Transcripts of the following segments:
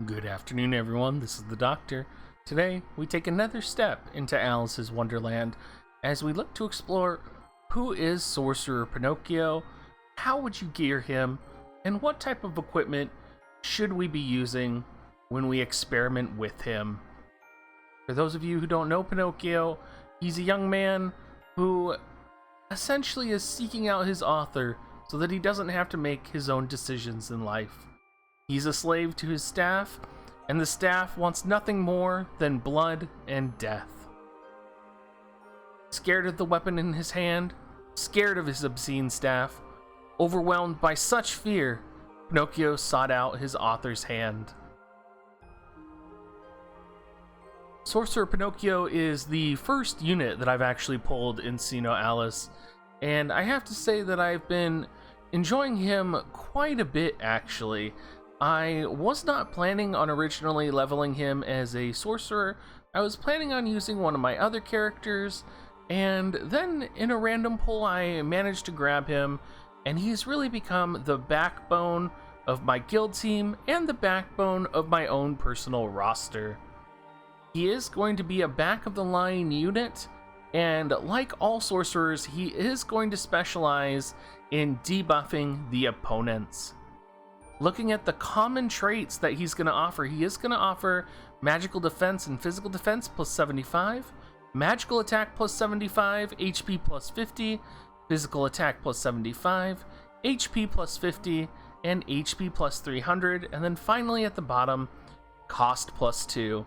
Good afternoon, everyone. This is the Doctor. Today, we take another step into Alice's Wonderland as we look to explore who is Sorcerer Pinocchio, how would you gear him, and what type of equipment should we be using when we experiment with him. For those of you who don't know Pinocchio, he's a young man who essentially is seeking out his author so that he doesn't have to make his own decisions in life. He's a slave to his staff, and the staff wants nothing more than blood and death. Scared of the weapon in his hand, scared of his obscene staff, overwhelmed by such fear, Pinocchio sought out his author's hand. Sorcerer Pinocchio is the first unit that I've actually pulled in SINoAlice, and I have to say that I've been enjoying him quite a bit, actually. I was not planning on originally leveling him as a sorcerer. I was planning on using one of my other characters, and then in a random pull I managed to grab him, and he's really become the backbone of my guild team and the backbone of my own personal roster. He is going to be a back-of-the-line unit, and like all sorcerers, he is going to specialize in debuffing the opponents. Looking at the common traits that he's going to offer, he is going to offer magical defense and physical defense plus 75, magical attack plus 75, HP plus 50, physical attack plus 75, HP plus 50, and HP plus 300, and then finally at the bottom, cost plus 2.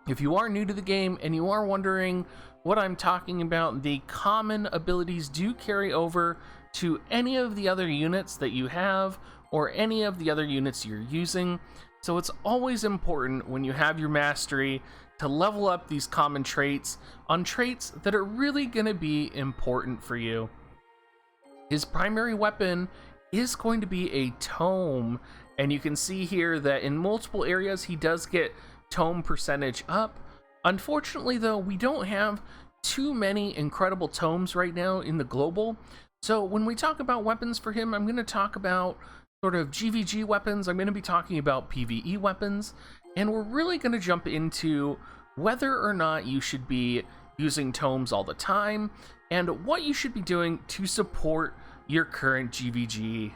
If you are new to the game and you are wondering what I'm talking about, the common abilities do carry over to any of the other units that you have or any of the other units you're using, so it's always important when you have your mastery to level up these common traits on traits that are really going to be important for you. His primary weapon is going to be a tome, and you can see here that in multiple areas he does get tome percentage up. Unfortunately though, we don't have too many incredible tomes right now in the global, so when we talk about weapons for him, I'm going to talk about sort of GVG weapons, I'm going to be talking about PvE weapons, and we're really going to jump into whether or not you should be using tomes all the time, and what you should be doing to support your current GVG.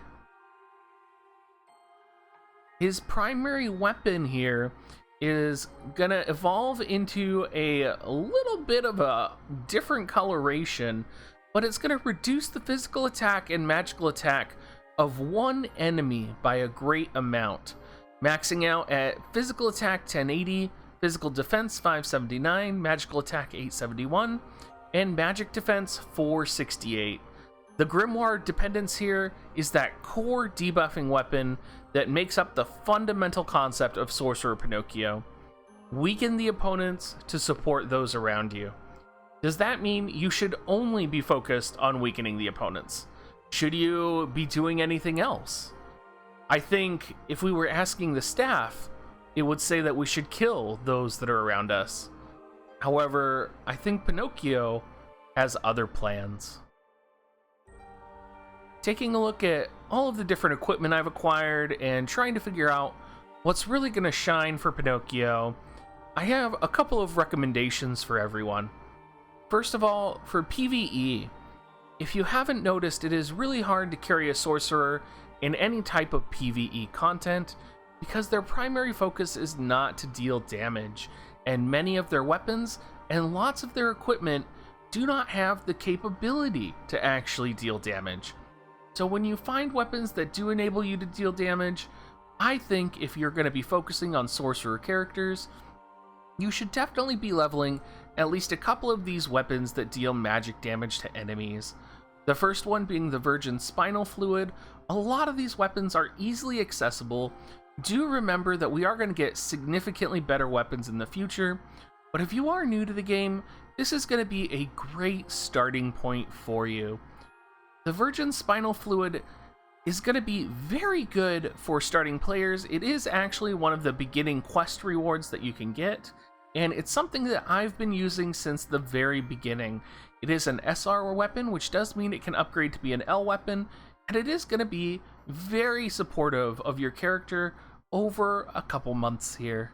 His primary weapon here is going to evolve into a little bit of a different coloration, but it's going to reduce the physical attack and magical attack of one enemy by a great amount, maxing out at physical attack 1080, physical defense 579, magical attack 871, and magic defense 468. The Grimoire dependence here is that core debuffing weapon that makes up the fundamental concept of Sorcerer Pinocchio. Weaken the opponents to support those around you. Does that mean you should only be focused on weakening the opponents? Should you be doing anything else? I think if we were asking the staff, it would say that we should kill those that are around us. However, I think Pinocchio has other plans. Taking a look at all of the different equipment I've acquired and trying to figure out what's really going to shine for Pinocchio, I have a couple of recommendations for everyone. First of all, for PvE, if you haven't noticed, it is really hard to carry a sorcerer in any type of PvE content because their primary focus is not to deal damage, and many of their weapons and lots of their equipment do not have the capability to actually deal damage. So when you find weapons that do enable you to deal damage, I think if you're going to be focusing on sorcerer characters, you should definitely be leveling at least a couple of these weapons that deal magic damage to enemies. The first one being the Virgin Spinal Fluid. A lot of these weapons are easily accessible. Do remember that we are going to get significantly better weapons in the future, but if you are new to the game, this is going to be a great starting point for you. The Virgin Spinal Fluid is going to be very good for starting players. It is actually one of the beginning quest rewards that you can get, and it's something that I've been using since the very beginning. It is an SR weapon, which does mean it can upgrade to be an L weapon, and it is going to be very supportive of your character over a couple months here.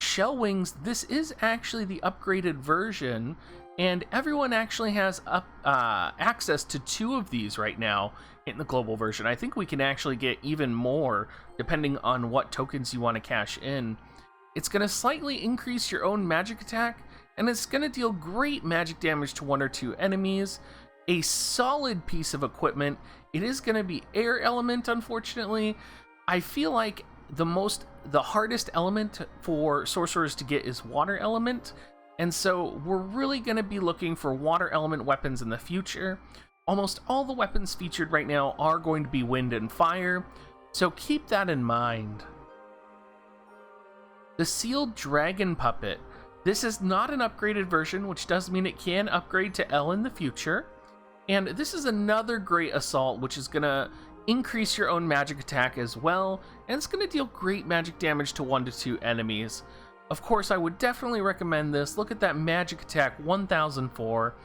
Shell Wings, this is actually the upgraded version, and everyone actually has access to 2 of these right now in the global version. I think we can actually get even more depending on what tokens you want to cash in. It's going to slightly increase your own magic attack, and it's going to deal great magic damage to 1 or 2 enemies. A solid piece of equipment. It is going to be air element, unfortunately. I feel like the hardest element for sorcerers to get is water element, and so we're really going to be looking for water element weapons in the future. Almost all the weapons featured right now are going to be wind and fire, so keep that in mind. The Sealed Dragon Puppet. This is not an upgraded version, which does mean it can upgrade to L in the future, and this is another great assault, which is going to increase your own magic attack as well, and it's going to deal great magic damage to 1 to 2 enemies. Of course, I would definitely recommend this. Look at that magic attack, 1004.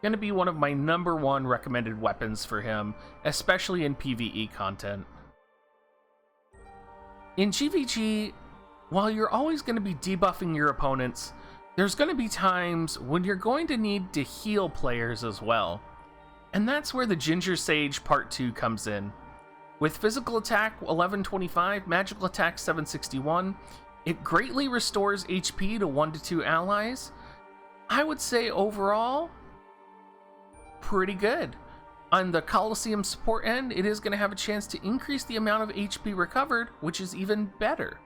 Going to be one of my #1 recommended weapons for him, especially in PvE content. In GVG, while you're always going to be debuffing your opponents, there's going to be times when you're going to need to heal players as well. And that's where the Ginger Sage Part 2 comes in. With physical attack 1125, magical attack 761, it greatly restores HP to 1 to 2 allies. I would say overall, pretty good. On the Coliseum support end, it is going to have a chance to increase the amount of HP recovered, which is even better.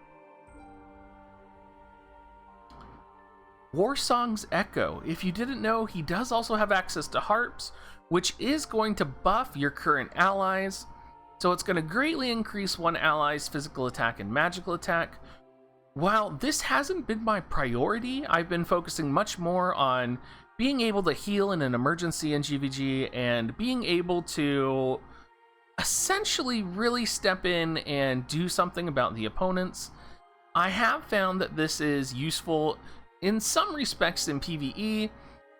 Warsong's Echo. If you didn't know, he does also have access to harps, which is going to buff your current allies. So it's going to greatly increase one ally's physical attack and magical attack. While this hasn't been my priority, I've been focusing much more on being able to heal in an emergency in GVG and being able to essentially really step in and do something about the opponents. I have found that this is useful in some respects in PvE,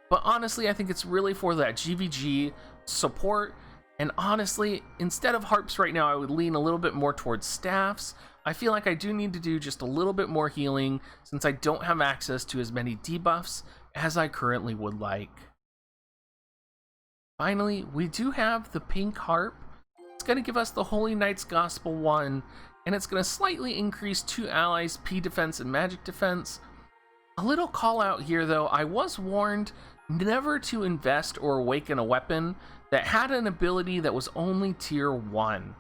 but honestly I think it's really for that GVG support. And honestly, instead of harps right now, I would lean a little bit more towards staffs. I feel like I do need to do just a little bit more healing since I don't have access to as many debuffs as I currently would like. Finally, we do have the pink harp. It's going to give us the Holy Knight's Gospel 1, and it's going to slightly increase 2 allies' P defense and magic defense. A little call out here though, I was warned never to invest or awaken a weapon that had an ability that was only tier 1.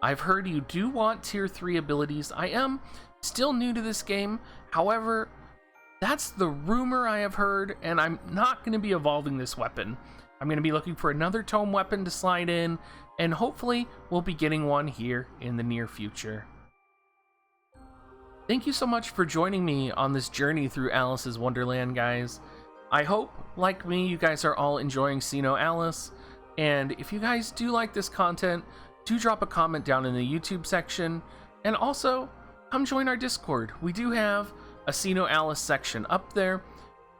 I've heard you do want tier 3 abilities. I am still new to this game, however, that's the rumor I have heard, and I'm not going to be evolving this weapon. I'm going to be looking for another tome weapon to slide in, and hopefully we'll be getting one here in the near future. Thank you so much for joining me on this journey through Alice's Wonderland, guys. I hope, like me, you guys are all enjoying SINoAlice, and if you guys do like this content, do drop a comment down in the YouTube section, and also come join our Discord. We do have a SINoAlice section up there,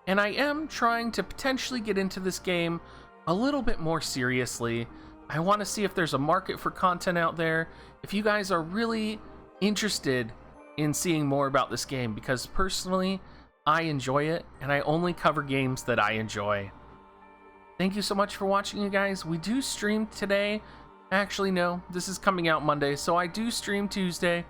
and I am trying to potentially get into this game a little bit more seriously. I want to see if there's a market for content out there, if you guys are really interested in seeing more about this game, because personally, I enjoy it, and I only cover games that I enjoy. Thank you so much for watching, you guys. We do stream today. Actually, no, this is coming out Monday, so I do stream Tuesday.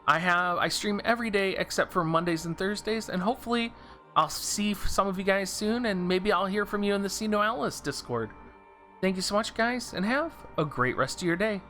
I stream every day except for Mondays and Thursdays, and hopefully I'll see some of you guys soon, and maybe I'll hear from you in the SINoAlice Discord. Thank you so much, guys, and have a great rest of your day.